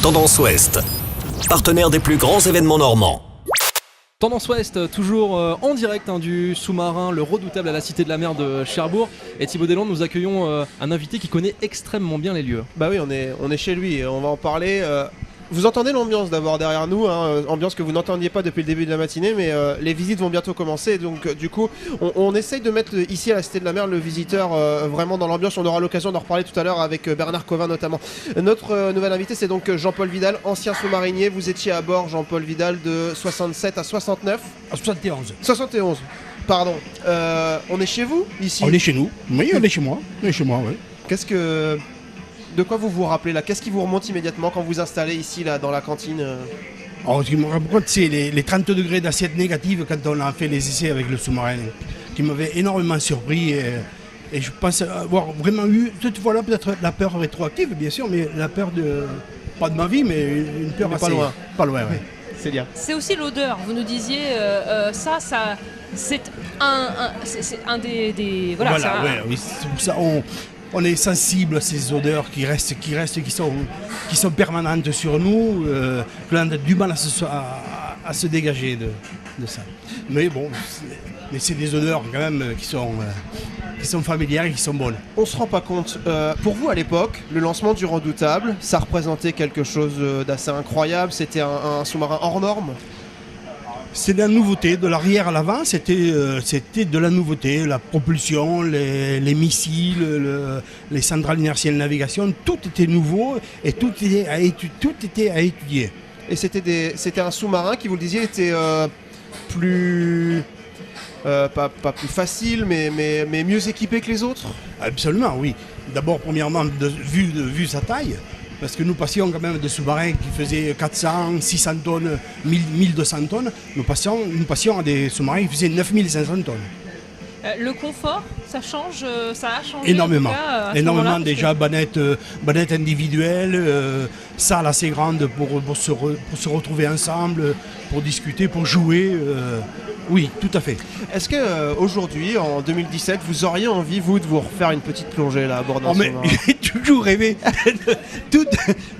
Tendance Ouest, partenaire des plus grands événements normands. Tendance Ouest, toujours en direct du sous-marin, le redoutable à la Cité de la Mer de Cherbourg. Et Thibaut Deslandes, nous accueillons un invité qui connaît extrêmement bien les lieux. Bah oui, on est chez lui, on va en parler. Vous entendez l'ambiance d'abord derrière nous, ambiance que vous n'entendiez pas depuis le début de la matinée, mais les visites vont bientôt commencer, donc du coup on essaye de mettre ici à la Cité de la Mer le visiteur vraiment dans l'ambiance. On aura l'occasion d'en reparler tout à l'heure avec Bernard Covin notamment. Notre nouvel invité, c'est donc Jean-Paul Vidal, ancien sous-marinier. Vous étiez à bord, Jean-Paul Vidal, de 67 à 69 À 71. 71, pardon. On est chez vous ici? On est chez nous. Oui, on est chez moi. On est chez moi, oui. De quoi vous vous rappelez là? Qu'est-ce qui vous remonte immédiatement quand vous installez ici là dans la cantine? Alors, ce qui me raconte, c'est les 30 degrés d'assiette négative quand on a fait les essais avec le sous-marin, qui m'avait énormément surpris. Et je pense avoir vraiment eu, cette fois-là, peut-être la peur rétroactive, bien sûr, mais la peur de, pas de ma vie, mais une peur Mais assez... pas loin. Pas loin, oui. C'est bien. C'est aussi l'odeur. Vous nous disiez ça c'est un des voilà. Voilà, oui, c'est pour ça on est sensible à ces odeurs qui sont permanentes sur nous, qu'on a du mal à se dégager de ça. Mais bon, c'est des odeurs quand même qui sont familières et qui sont bonnes. On se rend pas compte. Pour vous à l'époque, le lancement du Redoutable, ça représentait quelque chose d'assez incroyable. C'était un sous-marin hors norme. C'est de la nouveauté, de l'arrière à l'avant, c'était de la nouveauté, la propulsion, les missiles, les centrales inertielles de navigation, tout était nouveau et tout était à étudier. Et c'était un sous-marin qui, vous le disiez, était plus... pas plus facile, mais mieux équipé que les autres? Absolument, oui. D'abord, premièrement, vu sa taille, parce que nous passions quand même de sous-marins qui faisaient 400, 600 tonnes, 1200 tonnes. Nous passions à des sous-marins qui faisaient 9500 tonnes. Le confort, ça change, ça a changé Énormément, en tout cas, énormément déjà, bannette individuelle, salle assez grande pour se retrouver ensemble, pour discuter, pour jouer. Oui, tout à fait. Est-ce que aujourd'hui, en 2017, vous auriez envie, vous, de vous refaire une petite plongée là à bord d'un sous-marin? J'ai toujours rêvé,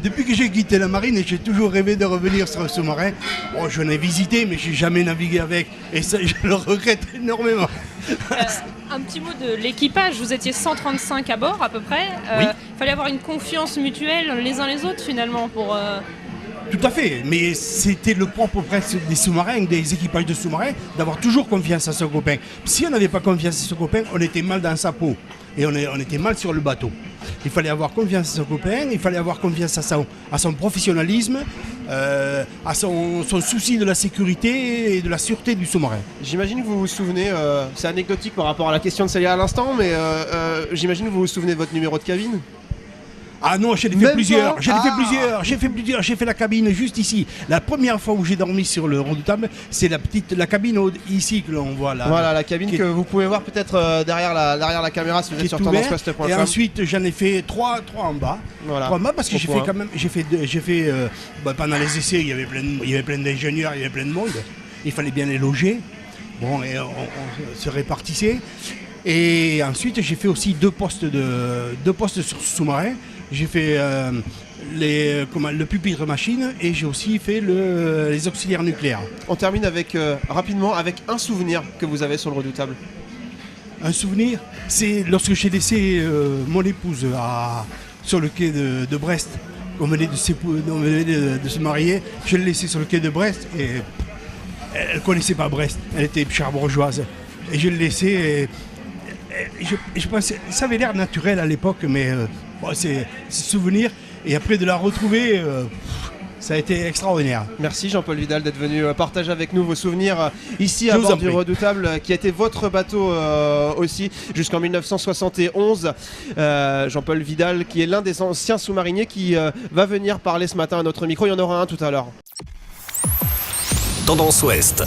depuis que j'ai quitté la marine, j'ai toujours rêvé de revenir sur un sous-marin. Bon, je l'ai visité, mais j'ai jamais navigué avec, et ça, je le regrette énormément. Un petit mot de l'équipage, vous étiez 135 à bord à peu près. Oui. Il fallait avoir une confiance mutuelle les uns les autres finalement pour... Tout à fait, mais c'était le propre presque des sous-marins, des équipages de sous-marins, d'avoir toujours confiance à son copain. Si on n'avait pas confiance à son copain, on était mal dans sa peau et on était mal sur le bateau. Il fallait avoir confiance à son copain, il fallait avoir confiance à son professionnalisme, à son souci de la sécurité et de la sûreté du sous-marin. J'imagine que vous vous souvenez, c'est anecdotique par rapport à la question de Célia à l'instant, mais j'imagine que vous vous souvenez de votre numéro de cabine? Ah non, j'en ai fait plusieurs, j'ai fait la cabine juste ici. La première fois où j'ai dormi sur le Redoutable, c'est la cabine ici que l'on voit là. Voilà, la cabine que vous pouvez voir peut-être derrière la caméra si vous êtes sur tendanceouest.com. Et ensuite j'en ai fait trois en bas. Voilà. 3 en bas parce que j'ai fait pendant les essais, il y avait plein d'ingénieurs, il y avait plein de monde. Il fallait bien les loger. Bon, et on se répartissait. Et ensuite j'ai fait aussi deux postes sur sous-marin. J'ai fait le pupitre machine et j'ai aussi fait les auxiliaires nucléaires. On termine rapidement avec un souvenir que vous avez sur le Redoutable. Un souvenir, c'est lorsque j'ai laissé mon épouse sur le quai de Brest. On venait de se marier, je l'ai laissée sur le quai de Brest et elle ne connaissait pas Brest, elle était cherbourgeoise. Et je l'ai laissée et je pensais, ça avait l'air naturel à l'époque, mais... c'est souvenir, et après de la retrouver, ça a été extraordinaire. Merci Jean-Paul Vidal d'être venu partager avec nous vos souvenirs ici à bord du Redoutable, qui a été votre bateau aussi jusqu'en 1971. Jean-Paul Vidal, qui est l'un des anciens sous-mariniers, qui va venir parler ce matin à notre micro. Il y en aura un tout à l'heure. Tendance Ouest.